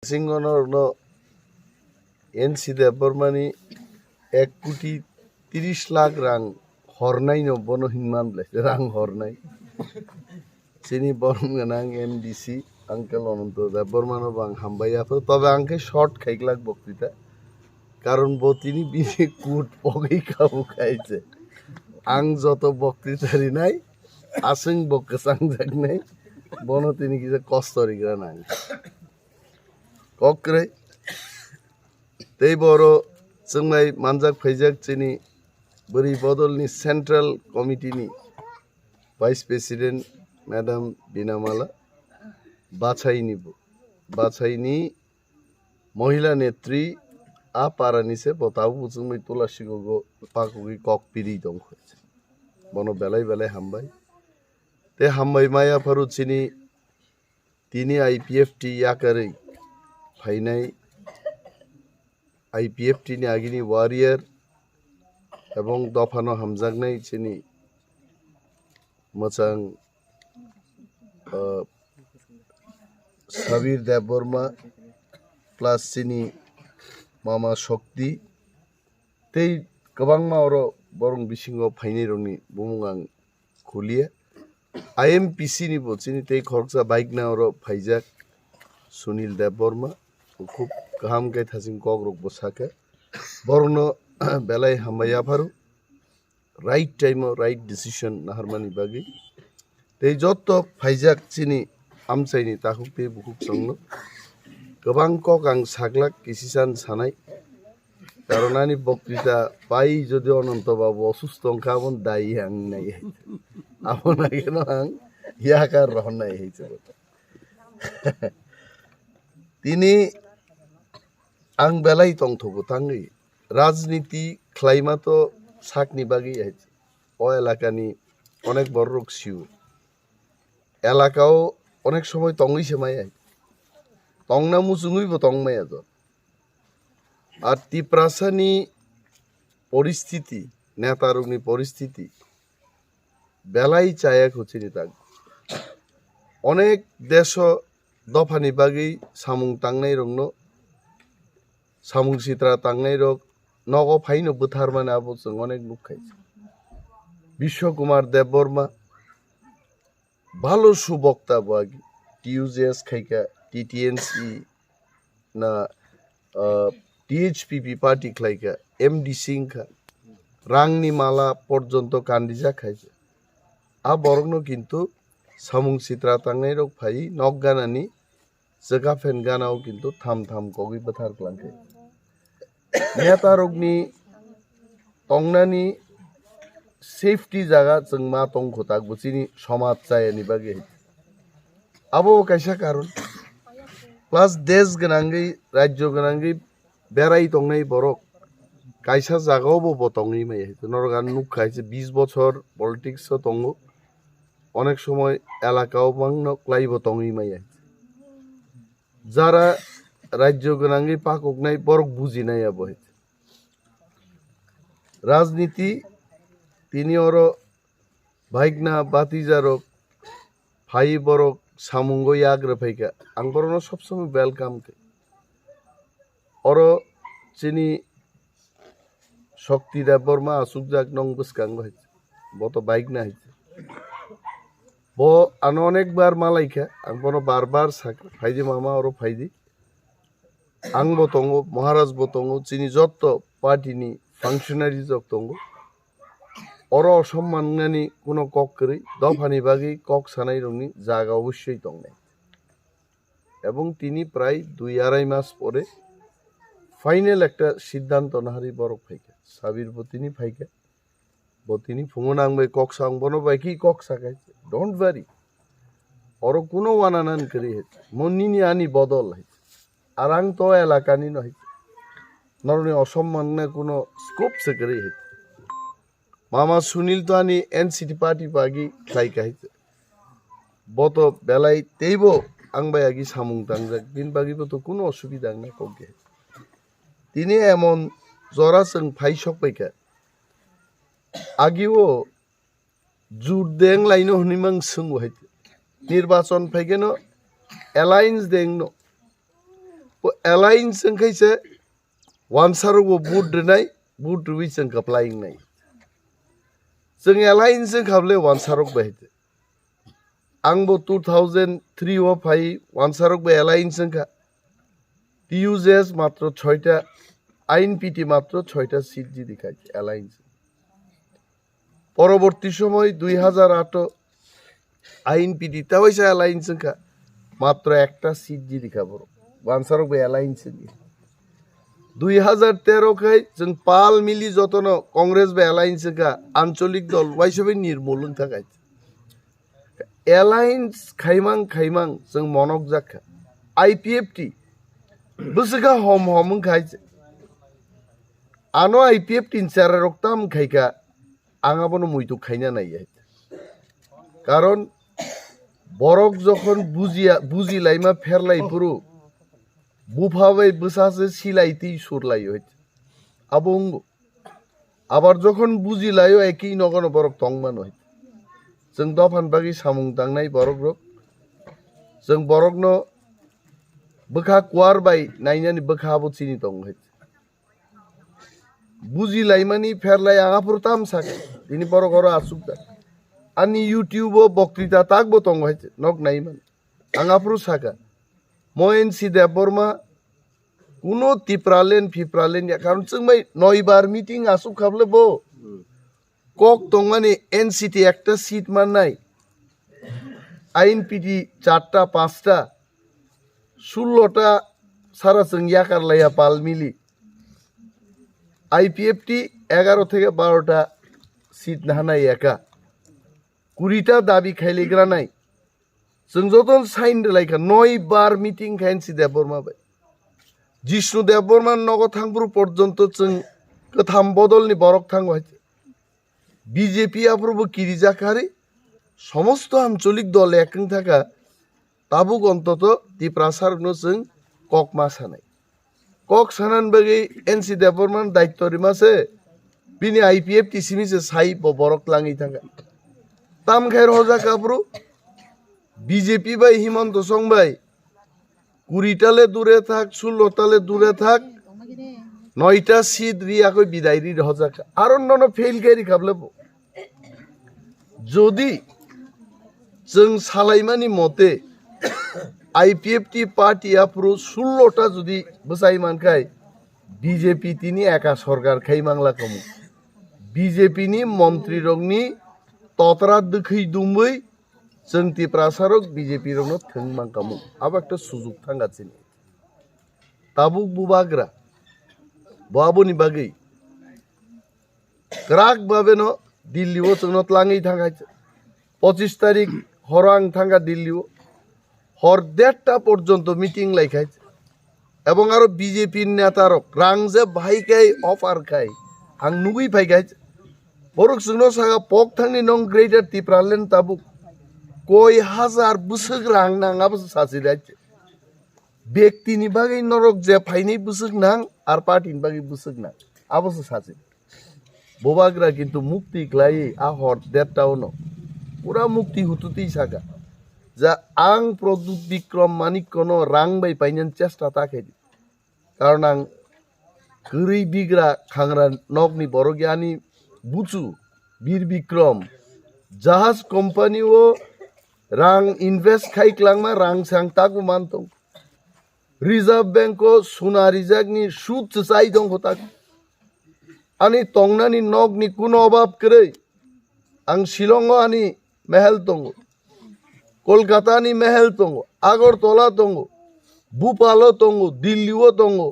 সিংহনর NC দেববর্মানি 1,30,00,000 রাং হরনাই বনো হিনমান রাং হরনাই চিনি বরং গানাং এমডিসি আঙ্কেল অনন্ত দেববর্মানো বাং হামবাইয়া তবে আঙ্কে শর্ট খাইকলাক বক্তৃতা কারণ তিনি বিনে কুট পগেই খাবো খাইছে আং যত বক্তৃতারি নাই আসিং বকে সাংজাক নাই বনো তিনি কিছু কষ্টরি গ্রা নাং ককরে তেই বড় जोंनाय मानजाक फैजाक चिनी बोरी बदलनि सेंट्रल कमिटीनि वाइस प्रेसिडेंट मैडम बिनामाला बाछाइनी महिला नेत्री आ पारानि से बताबो जोंनाय तुलासिगो पाकुगि ककपिरि दं बनो बेलाय बेलाय हामबाय ते हामबाय माया फारु चिनी तिनी आईपीएफटी याकारै फाइनाय आईपीएफटी नि आगिनी वारियर एवं दफानो हामजागनाय चिनी मोजां साबिर देबबर्मा प्लस चिनी मामा शक्ति तै गोबां मावरो बरं बिसिङाव फाइनाय रंनि बुमुं आं खुलिया आईएमपीसी नि चिनी तै खरसा बाइक नावरो फाइजाक सुनील देबबर्मा खूब गाहाम गाय थासिं कग्रक बसाके बरनो बेलाय हामबाया फारु राइट टाइम राइट डिसीजन नाहारमानि बागै तै जत्त फाइजाक चिनी आमसाइनि ताखुक ते बुकुक संनो गोबां कक आं साग्लाक किसिसान सानाय कारणानि बक्तृता पाई যদি অনন্ত বাবু অসুস্থ কাবন দাই আং নাই আপনা কেন আং ইয়াকার রহনাই হইছে তিনি आं बेलाय तंथबो थाङै राजनीति ख्लाइमा तो साकनि बागै आइছে ओ एलाकानि अनेक बरक सिउ एलाकाओ अनेक समय तंगै समाय तंगना मुसुङैबो तंगमाया ज আর টিপ্রাসানি পরিস্থিতি নেতারুগনি পরিস্থিতি বেলাই চায়া খুচিনি তাক অনেক দেশ দফানি বাগै সামুং তাंनाय रंनो सामुं सित्रा तांनाय रक नगो फाइनो बुथारमाने आबो जों अनेक नुखाइছে বিশ্বকুমার দেববর্মা ভালো সুবক্তা বাগি টিউজেস খাইকা টিটিএনসি না টিএইচপিপি পার্টি খাইকা এমডি সিংখা রাংনি মালা পর্যন্ত কান্দিজা খাইছে আ বরংনো কিন্তু সামুং সিত্রা तांनाय रक फाइ नगगानानि जगा फेन गानाव किन्तु थाम थाम कगै बुथार क्लांखै नेतारगनि तंनानि सेफ्टी जागा जों मा तंखोताक बुचिनि समाज जायनि बागै आबो कायसा कारण प्लस देश गनांगै राज्य गनांगै बेराय तंनाय बरक कायसा जागावबो बतंगै माय नरगान नुखायसे 20 বছর पलिटिक्स तंगो अनेक समय एलाकाव बांनो क्लाइबो तंगै माय যারা রাজ্য গনাঙ্গি পাককনাই বরক বুঝিনাই আবহ রাজনীতি তিনি ওর ভাইগনা বাতিজারক ভাই বরক সামুঙ্গ আগ্রে ফাইকা আং বরনো সবসময় ওয়েলকাম কে ওর চিনি শক্তি দেববর্মা আসুক যাক নং বুসকাং হয়েছে বত বাইক না হয়েছে ब आनो अनेक बार मालाइखा आं बनो बार फाइदि मामा और फाइदि आं बतंगो महाराज बतंगो चिनी जत्त पार्टीनि फांक्शनारि जक तंगो और असम्माननानि कोनो कक करै दफानि बागै कक सानाय रंनि जागा अवश्यই तंनाय এবং তিনি প্রায় 2-2.5 মাস পরে ফাইনাল একটা সিদ্ধান্ত নাহারি বরক ফাইকা সাবির বতিনি ফাইকা বতিনি ফুঙনাংবাই কক সাংবনো বাইকি কক সাকাই डोंट वरी और कोनो वानानान करी है मन्निनी आनी बदल है आरांग तो एलाकानी नहीं नरने असम्मानना कोनो स्कोप से करी है मामा सुनील तो आनी एनसीटी पार्टी बागी खाई है बतो बेलाई तेइबो आंबायागी सामुं तांजाक बिन बागिबो तो कोनो असुबिदा ना कोगे तिनी एमन जरा जों फाइसक बायका आगिओ जुट दें लाइनो हनिमां संगो है निर्वाचन फैगेनो एलायंस देंनो एलायंस जों खायसे वानसारबो बुट नाय बुट रुइ जों कप्लाइं नाय जों एलायंस जों खाबले वानसारक बायते आंबो 2003 व फाइ वानसारक बे एलायंस जों का টিউজেস মাত্র 6টা আইনপিটি মাত্র 6টা সিট জি দেখাচ্ছে অ্যালায়েন্স পরবর্তী সময় 2008 আইনপিটি তা হইছে অ্যালায়েন্স কা মাত্র একটা সিট জি দেখাবো ওয়ানসারক বে অ্যালায়েন্স নি 2013 খাই जों পাল মিলি যতন কংগ্রেস বে অ্যালায়েন্স কা আঞ্চলিক দল ওয়াইসবে নির্মূলন থাকাই অ্যালায়েন্স খাইমাং जों মনক জাখা আইপিএফটি Busiga hom খাইছে আনো আইপিএফ 3-4 রক্তাম খাইকা আঙাবনো মুইতো খাইনা নাই কারণ বরক যখন বুজি লাইমা ফেরলাই পুরো বুফাবে বসাসে সিলাইতি সুরলাই হইছে আবঙ্গ আবার যখন বুজি লাইও একই নগন বরক তংমান হইছে जों দফান বাগি সামুং তাংনাই বরক রক जों বরকনো बखा कुआर बाई नाइनानि बखा बोचिनि दं है बुजि लाइमानि फेरलाय आगाफोर ताम साके दिनि बर घर आसुकदा आनि यूट्यूब बक्तृता ताक बो दं है नक नाइमान आगाफोर साका मोएनसि देबबर्मा कुनो तिप्रालेन फिप्रालेन या कारण जों मै 9 बार मीटिंग आसुक खाबले बो कक दं माने एनसीटी एकटा सीट माननाय आईएनपीटी 4टा 5टा 16টা সারা সঙ্গিয়া কারলাইয়া পাল মিলি আইপিএফটি 11 থেকে 12টা সিট নাহানাই একা 20টা দাবি খাইলেগ্রা নাই जों যতন সাইন লাইকা 9 বার মিটিং খাইনসি দেববর্মা বাই জিষ্ণু দেববর্মার নগ থাংপুর পর্যন্ত जों কথাম বদলনি বরক থাং হইছে বিজেপি আপ্রভু কিরিজাকারি সমস্ত আঞ্চলিক দল একং থাকা ताबुक अंतत तिप्रासार जों कक मा सानाय कक सानान बागै एनसि देबबर्मान दायित्व रिमासे बिनि आईपीएफ टिसिमि से साइ बरक लाङि थांगा ताम खायर हजा काब्रु बीजेपी बाय हिमंत संबाय 20টালে দূরে থাক 16টালে দূরে থাক 9টা সিট রিয়াকো বিদায়রি হজা আর অন্যান্য ফেল গাড়ি খাবলেব যদি जों सालायमानि मते आईपीएफटी पार्टी आप्रो 16টা যদি বসাই মানকাই বিজেপি তিনি একা সরকার খাই মাংলা কমু বিজেপি নি মন্ত্রী রংনি ততরা দখৈ দুমৈ जों तिप्रासारक বিজেপি রং থং মাংকামু আব একটা সুযোগ থাঙ্গাছিনি তাবুক বুবাগ্রা বাবুনি বাগৈ গ্রাক বাবেনো দিল্লিও जोंनो लाङै थांगाइছে 25 তারিখ হরাং থাঙ্গা দিল্লিও হর 1.5টা পর্যন্ত মিটিং লাইখাইছে এবং আরো বিজেপির নেতারক রাং যে ভাইকাই অফার খাই আং নুগুই ফাইগাইছে বরক जोंनो सागा पक थांनि नं ग्रेटर टिप्रालेन्ड ताबुक কই হাজার বুসুক রাং নাঙাবো সাসি রাইছে ব্যক্তিনি বাগै নরক যে ফাইনি বুসুক নাং আর পার্টিনি বাগै বুসুক নাং আবস সাসি बोबाग्रा किन्तु मुक्ति क्लाई आ हर 1.5টাও न পুরা মুক্তি হুতুতেই সাকা যা আং প্রদুত বিক্রম মানিক কোন রাং বাই পাইনান চেষ্টা তাকে কারণ আং গরি বিগ্রা খাংরা নগনি বড় জ্ঞানী বুচু বীর বিক্রম জাহাজ কোম্পানি ও রাং ইনভেস্ট খাইক্লাংমা রাং সাং তাকু মানতং রিজার্ভ ব্যাংক ও সোনা রিজার্ভনি সুদ চাই দং হতাক আনি তংনানি নগনি কোনো অভাব করে আং শিলং আনি महल तंगो कोलकाता नि महल तंगो आगरतला तंगो भूपालो तंगो दिल्लीओ तंगो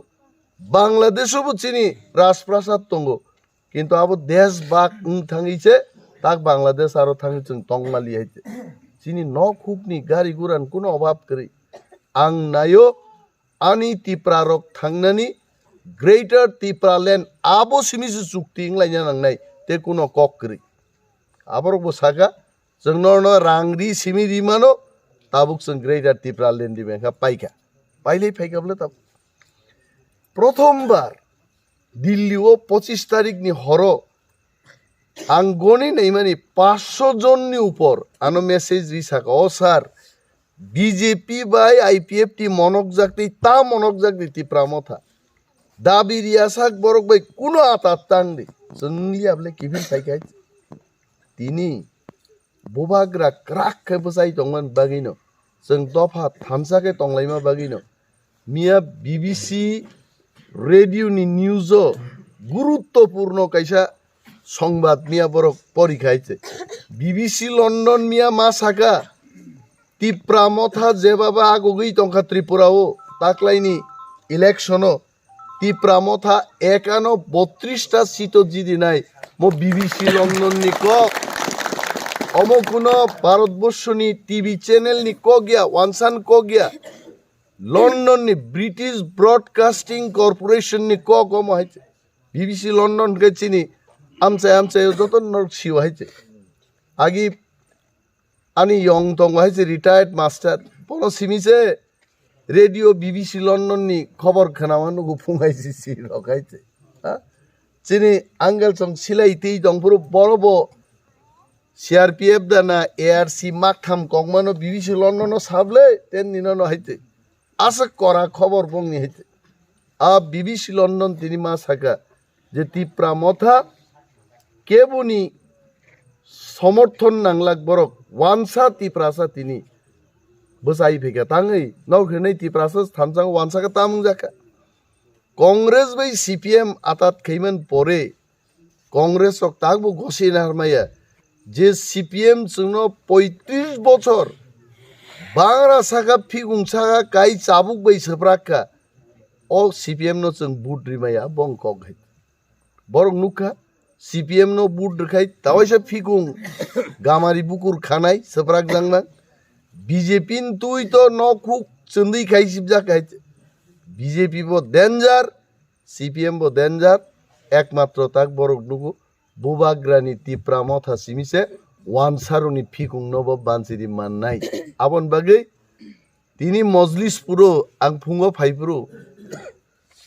बांग्लादेशो चिनी राजप्रासाद तंगो किन्तु अब देश बाग थांगैसे ताक बांग्लादेश आरो थांगै जों तंगमालि हाइते चिनी न खुबनि गारि गुरान कोनो अभाब करै आं नायो आनि तिप्रारक थांनानि ग्रेटर तिप्रालेन्ड आबो सिमिसु चुक्ति इंलायना नांनाय ते कोनो कक करै आबरबो सागा जोंनो रांगरी सिमी रिमानो ताबुक जों ग्रेटर टिप्रालेन्ड दिमेखा पाइका पाइले फाइकाबले ताब प्रथमबार दिल्लीओ 25 तारिखनि हरो आं गनि नै माने 500 जननि ऊपर आनो मेसेज रिसाका ओ सार বিজেপি বাই আইপিএফটি মনক জাগতি তা মনক জাগতি টিপ্রা মথা দাবি রিয়াসাক বরক বাই কোনো আতাত তাংদি जोंनि आबले किफिन साइकाय তিনি ববাগ্রা ক্রাক খেবসাই দংমান বাগিনো जों दफा थामसाके तंलायमा बागिनो मिया बीबीसी रेडियोनि निउज गुरुत्वपूर्ण कैसा संबाद मिया बरक परीक्षायছে बीबीसी लंडन मिया मा साका टिप्रा मथा जेबाबा आगोगै तंखा त्रिपुराओ ताकलायनि इलेक्शनो टिप्रा मथा 31 सीट जिदि नाय मो बीबीसी लंडन नि क अमो कुनो भारतवर्षनि टीवी चैनल नि को गया वानसान को गया लंडन नि ब्रिटिश ब्रॉडकास्टिंग कॉर्पोरेशन नि को माहिती बीबीसी लंडन के चिनी आमचे जतन नर सिव हाइचे आगी आनी यंग तंग हाइचे रिटायर्ड मास्टर पनो सिमिसे रेडियो बीबीसी लंडन नि खबर खोनावानो गु फुंगाइसे सि रखाइचे हा चिनी आंगल संग सिलाइते दंपुरो बरबो सीआरपीएफ दाना एआरसी माखथाम कगमानो बीबीसी लंडन साबले तेन निनानो हाइते आसा करा खबर बंगनि हाइते आ बीबीसी लंडन तिनी मा साका जे टिप्रा मथा केबुनी समर्थन नांगलाक बरक वानसा टिप्रासा तिनी बसाई फेका तांगै नौखनै टिप्रासा थामसां वानसाका तामुं जाका कांग्रेस बै सीपीएम आतात खैमन परे कांग्रेस हक तागबो गसिना हरमाया जे सीपीएम जोंनो 35 बछर बांग्रा साका फिगुं साका काई चाबुक बै सप्राका ओ सीपीएम नो जों बुट रिमाया बंकक है बरक नुखा सीपीएम नो बुट रखाय तावाइसा फिगुं गामारी बुकुर खानाय सप्राक जांना बीजेपी तुई तो नखुक चंदै खाइसिब जाखाय बीजेपी बो डेंजार सीपीएम बो डेंजार एकमात्र ताक बरक नुगु बुबाग्रानि टिप्रा मथा सिमिसे वानसारुनि फिकुं नबो बानसिरि माननाय आबन बागै तिनी मजलिस पुरो आं फुंगो फाइपुरो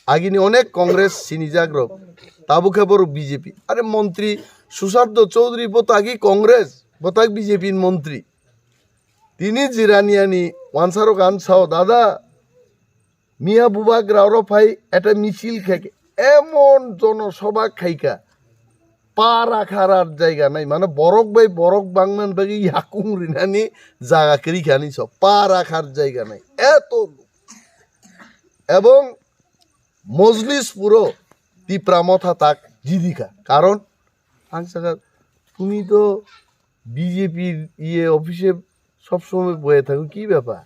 आगिनि अनेक कांग्रेस सिनि जाग्रो ताबु खबर बीजेपी अरे मंत्री सुशांत चौधरी बतागी कांग्रेस बताग बीजेपी मंत्री तिनी जिरानियानि वानसारो गान साओ दादा मिया बुबाग्रा रो फाइ एटा मिছিল खेके एमन जनसभा खाइका पारा खारार जायगा नाय माने बरक बाय बरक बांगमान बागि याकुं रिनानि जागा करि खानि सब पारा खार जायगा नाय एतो এবং মজলিস পুরো টিপ্রা মথা তাক জিদিকা কারণ আংসাকা তুমি তো বিজেপির অফিসে সব সময় বয়ে থাকো কি ব্যাপার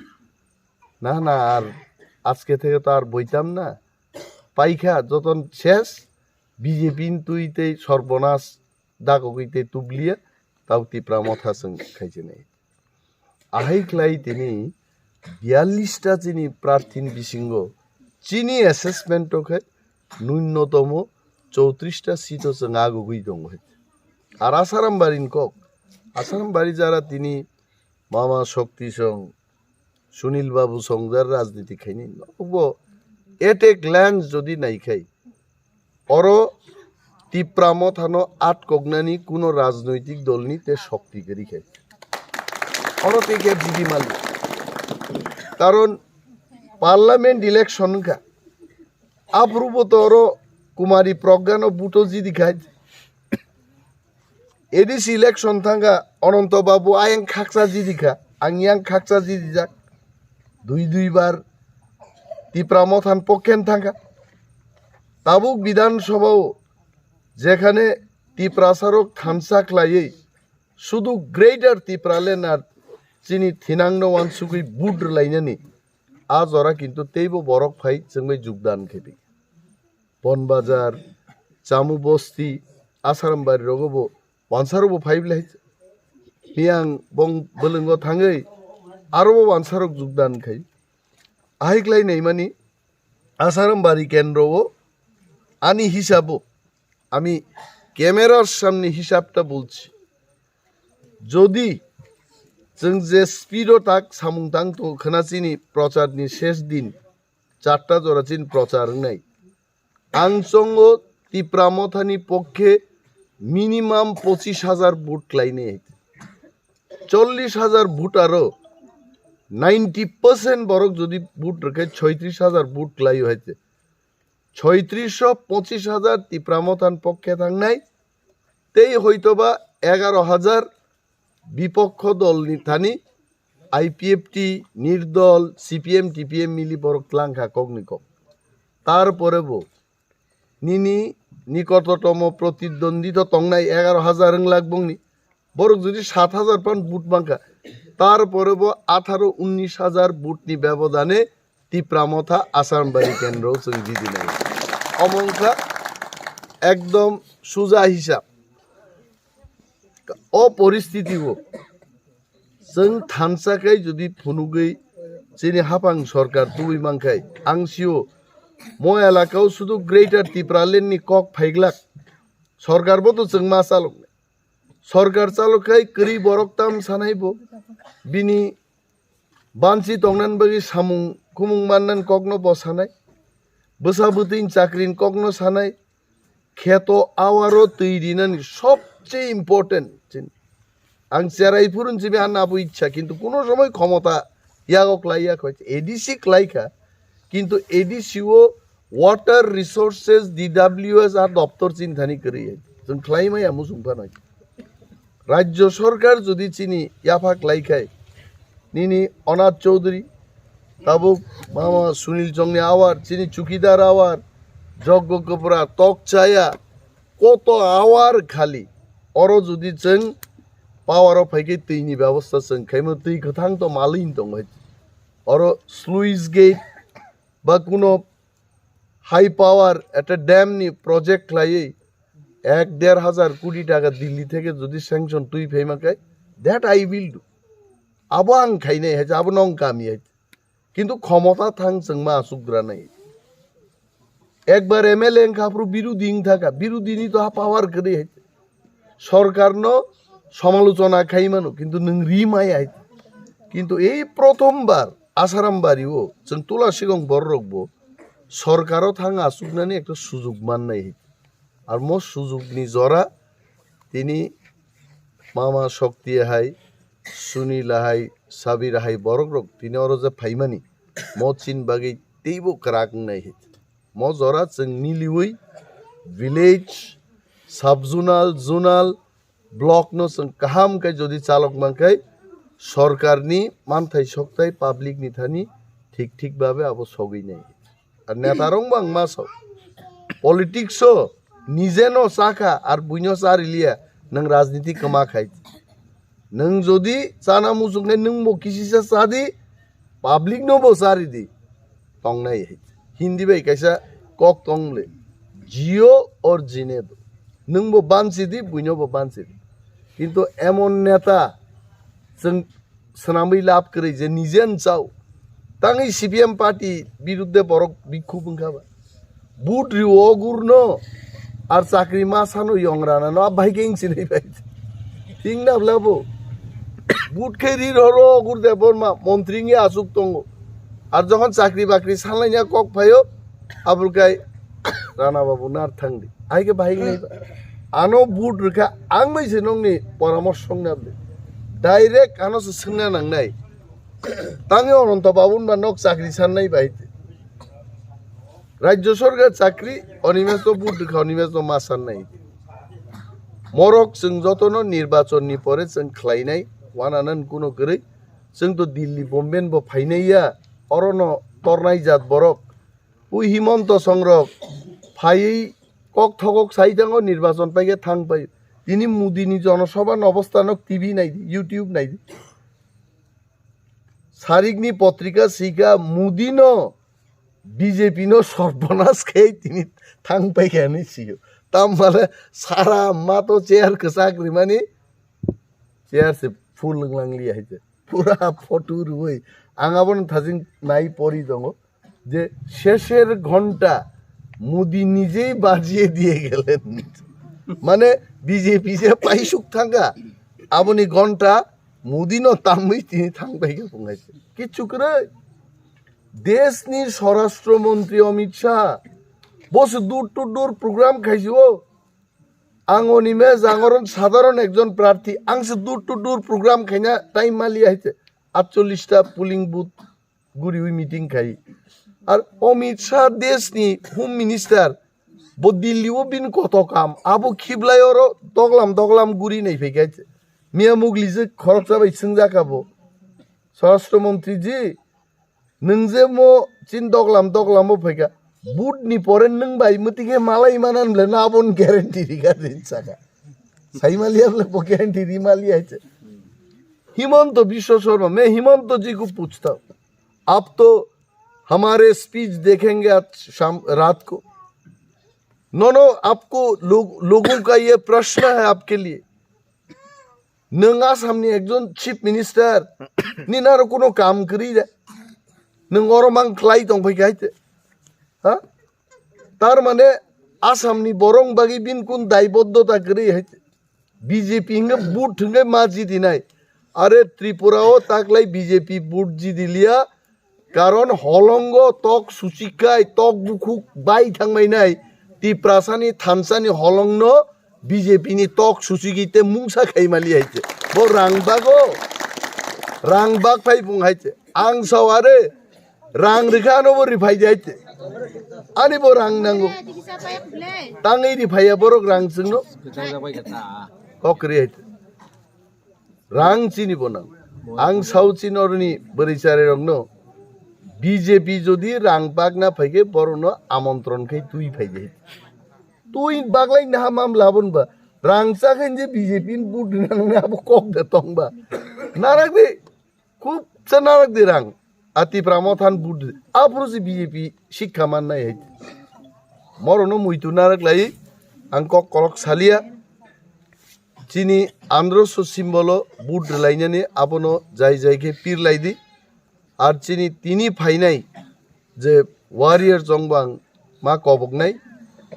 না না আর আজকে থেকে তো আর বইতাম না পাইখা যতন শেষ बीजेपी तुईते सर्वनाश दागोगैते तुबलिया ताउ टिप्रा मथा जों खाइजे नै आहाइख्लाय तिनी 42टा चिनी प्रार्थीन बिसिंगो चिनी एसेसमेंट के न्यूनतम 34टा सीट जों आगोगै दङ আর আসারাম বাড়িন কক আসারাম বাড়ি যারা তিনি মামা শক্তি সং সুনীল বাবু সংজার রাজনীতি খাইনি নবো এট এ গ্ল্যান্স যদি নাই খাই অর টিপ্রা মথানো আট কগনানি কোনো রাজনৈতিক দলনি তে শক্তি করি খাই অর থেকে জিডি মালি কারণ পার্লামেন্ট ইলেকশন কা আপ্রুবত অর কুমারী প্রজ্ঞান বুটো জিডি খাই এডিসি ইলেকশন থাঙ্গা অনন্ত বাবু আয়ং খাকসা জিডি খা আংয়াং খাকসা জিডি যাক দুইবার টিপ্রা মথান পক্ষেন থাঙ্গা তাবুক বিধানসভাও যেখানে টিপ্রাসারক থামসাকলাই শুধু গ্রেটার টিপ্রালেন্ড আর চিনি থিনাংনো ওয়ানসুকুই বুট লাইনানি আজ ওরা কিন্তু তেইব বরক ফাই जोंबो যোগদান খেবি বনবাজার চামু বস্তি আসারামবাড়ি রগবো ওয়ানসারবো ফাইব লাইছ মিয়াং বং বলঙ্গ থাঙ্গै আরবো ওয়ানসারক যোগদান খাই আইকলাই নেইমানি আসারামবাড়ি কেন্দ্রও আনি হিসাবও আমি ক্যামেরার সামনে হিসাবটা বলছি যদি जों जे स्पिडो ताक सामुंतां तो खनाचिनी प्रचारनि शेष दिन 4टा जराचिन प्रचार নাই आंसंग टिप्रा मथानि पक्षे मिनिमाम 25,000 भोट लाइने 40,000 भोटारो 90% বরক যদি বুট রেখে 36,000 বুট লাই হয়েছে 3625,000 তিপ্রামথান পক্ষে থাকনাই তেই হয়তোবা 11,000 বিপক্ষ দল থানি আইপিএফটি নির্দল সিপিএম টিপিএম মিলি বরক লাংখা কগ্নিকক তারপরে নিনি নিকটতম প্রতিদ্বন্দ্বী তো তংনাই 11,000 লাগবংনি বরক যদি 7,000 পান বুট বাঙ্কা তারপরে 18-19,000 বুটনি ব্যবধানে তিপ্রামথা আসামবাড়ি কেন্দ্র জিতি নাই অমংখা একদম সুজা হিসাব অপরিস্থিতি जों थानसाखाय जुदि फुनुगै जोंनि हाफां सरकार तुबै मांखाय आंसियो मो एलाकायाव शुधु ग्रेटार टिप्रालेन्डनि कक फाइग्लाक सरकारबो तो जों मा चालक सरकार चालकखाय करि बरकताम सानायबो बिनि बानसि तंनान बगि सामुं कुमुं माननान ककनो बसानाय बोसाबुतिन चाकरिन ककनो सानाय खेतो आवारो तैरिनानि सबचेয়ে इम्पोर्टेंट आं চেরাইপুরন জিবি আনাবো ইচ্ছা কিন্তু কোনো সময় ক্ষমতা ইয়াগক লাইয়া কইছে এডিসি ক্লাইকা কিন্তু এডিসিও ওয়াটার রিসোর্সেস ডিডব্লিউএস আর দপ্তর চিন্তানি করি जों ক্লাইমাই আমু সুংফা নয় রাজ্য সরকার যদি চিনি ইয়াফা ক্লাইখায় নিনি অনাথ চৌধুরী তাবুক মামা সুনীল চংনি আওয়ার চিনি চুকিদার আওয়ার যজ্ঞ কপরা তকচায়া কত আওয়ার খালি অর যদি जों पावाराव फाइके तैनि व्यवस्था जों खायमो तै गोथां तो मालैन दं और स्लुइस गेट बा कुनो हाई पावर একটা ড্যাম নি প্রজেক্ট লাইয়ে 1-1.5 কোটি টাকা দিল্লি থেকে যদি স্যাংশন তুই ফেমাকাই দ্যাট আই উইল ডু আবো আং খাইনাই হাজ আবো নং কামি হাজ কিন্তু ক্ষমতা থাং जों मा আসুগ্রা নাই একবার এমএলএ খাপ্রু বিরোধী থাকা বিরোধীনি তো পাওয়ার করে হাজ সরকার ন সমালোচনা খাইমানো কিন্তু নং রিমাই আইত কিন্তু এই প্রথমবার আসারামবাড়িও जों তুলাসিগং বড় রাখবো সরকারও থাং আসুকনানি একটা সুযোগ মান নাই আর মো সুযোগনি জরা তিনি মামা শক্তি হাই সুনীল হাই সাবির হাই বড় রক তিনি অর যে ফাইমানি মো চিন বাগै তেইবো ক্রাক নাই মো জরা जों मिलिवै ভিলেজ সাবজোনাল জোনাল ब्लक नो जों गाहाम खाय जदि चालक मानखाय सरकारनि मानथाय सक्ताय पाब्लिक नि थानि ठीक ठीक भाबे आबो सगै नै आर नेतारं बां मासो पलिटिक्स निजेनो साखा आर बुइनो सारिलिया नों राजनीति कमा खाय नों जदि चाना मुजुगने नों मो किसिसा सादि पाब्लिक नो बो सारि दि तंनाय हिंदी बाय कैसा कक तंगले जियो और जिने नों बो बानसि दि बुइनो बो बानसि কিন্তু এমন নেতা जों सोनामै लाभ करे जे निजेन चाव तांगै সিপিএম পার্টি বিরুদ্ধে বড় বিক্ষোভ ওংখাবা বুট রিও অগুরনো আর চাকরি মাসানো ইয়ংরানা ন ভাই কেংসি নাই ভাই ঠিক না বলাবো বুট খেরি হরো অগুর দেববর্মা মন্ত্রীঙ্গে আসুক তঙ্গ আর যখন চাকরি বাকরি সালাইনা কক ভাইও আবুলকাই রানা বাবু নার থাংদি আইকে ভাই নাই आनो बुट रखा आं मैसे नंनि परामर्श नाबदे डायरेक्ट आनो सोंना नांनाय तांगे अनंत बाबुन बा नक चाकरी साननाय बायते राज्य सरकार चाकरी अनिमेश तो बुट रखा अनिमेश तो मा साननाय मरक जों जतनो निर्वाचननि परे जों ख्लायनाय वानानन कुनो गरै जों तो दिल्ली बम्बेन बो फायनाया अरन तरनाय जात बरक उ हिमंत संग्रह फायै কক ঠকক সাইদাঙ্গ নির্বাচন পাইগে থাং পাই তিনি মুদিনি জনসভা অবস্থানক টিভি নাই ইউটিউব নাই সারিগনি পত্রিকা সিকা মুদিন বিজেপি নো সর্বনাশ খেয়ে তিনি থাং পাই কেন সিও তাম মানে সারা মা তো চেয়ার কসাকরি মানে চেয়ার সে ফুল লাংলি আইছে পুরা ফটো রুই আঙাবন থাজিং নাই পরি দङ যে শেষের ঘন্টা मोदी निजे बाजिए दिए गए माने बीजेपी से पाइसुक थांगा आबनी घंटा मोदी नो तामै तिनि थांबायगे बुंगायसे किछु करे देशनि स्वराष्ट्र मंत्री अमित शाह बस दूर टू दूर प्रोग्राम खाइजो आं अनिमेश आंगरन साधारण एकजन प्रार्थी आंसे दूर टू दूर प्रोग्राम खाइना टाइम माली आइते 48টা পুলিং বুথ গুড়ি উই মিটিং খাই আর অমিত শাহ দেশনি হোম মিনিস্টার বো দিল্লিও বিন কত কাম আবো খিবলাই ওর তগলাম গুড়ি নেই ফেকাইছে মিয়া মুগলিজে খরচ যাবাই সিং জাকাবো স্বরাষ্ট্রমন্ত্রী জি नों जे मो चिन दगलाम फैका बुट नि परेन नों बाई मतिके मालाई मानान ब्ले ना बोन ग्यारंटी रिगा दिन सका सही मालिया ब्ले बो ग्यारंटी री मालिया है हिमंत विश्व शर्मा मैं हिमंत जी को पूछता हूँ आप तो हमारे स्पीच देखेंगे आज शाम रात को नो आपको लोगों का ये प्रश्न है आपके लिए नंगा सामने एक जन चीफ मिनिस्टर निनारो कोनो काम करी जाए नों अरमां क्लाइ दंफैखायते हा तार माने आसामनि बरं बागि बिन कुन दायबद्धता करी हायते बीजेपी हिंगे बुट हिंगे माजी दिनाय अरे त्रिपुराओ ताकलाई बीजेपी बुट जी दिलिया कारण हलंग तक सुचिकाय तक बुखुक बाय थांमायनाय तिप्रासानि थानसानि हलंगन बीजेपी नि तक सुचिगिते मुंसा खायमालि हायते बो रांबाग फाय बुंहायते आं साव आरो रां रिखानो बो रिफाय जायते आनि बो रां नांगौ तांगै रिफाया बरक रां जोंनो ककरि हायते रां चिनि बना आं साउथ चिनरनि बरिसारे रंनो बीजेपी जदि रां बागना फैगे बरनो आमंत्रण खै तुई फैजे तुई बागलाय ना माम लाबोनबा रां चाखैन जे बीजेपी बुट नांना अब कक दे तंबा नाराक दे खूब नाराक दे रां Tipra Mothano बुट आपरो जे बीजेपी शिक्षा माननाय है मरनो मुइतु नारक लाई आंको कलक सालिया चिनी आंध्रसो सिम्बलो बुट लाइनाने आपनो जाय जायके पीर लाइदी आर चिनी तिनी फाइनाय जे वारियर जंबां मा कबकनाय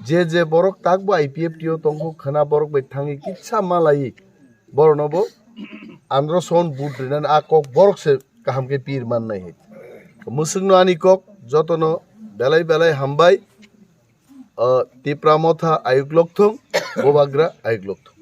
जे बरक ताकबो आईपीएफ टिओ तंगो खना बरक बै थांगी किच्छा मालाई बरनबो आंध्रसोन बुट रिनान आ कक बरक से काहाम के पीर माननाय है मुसुगनो आनी कक जतनो बेलाय हामबाय तिप्रा मथा आयुक लक्थं बोबाग्रा आयुक लक्थं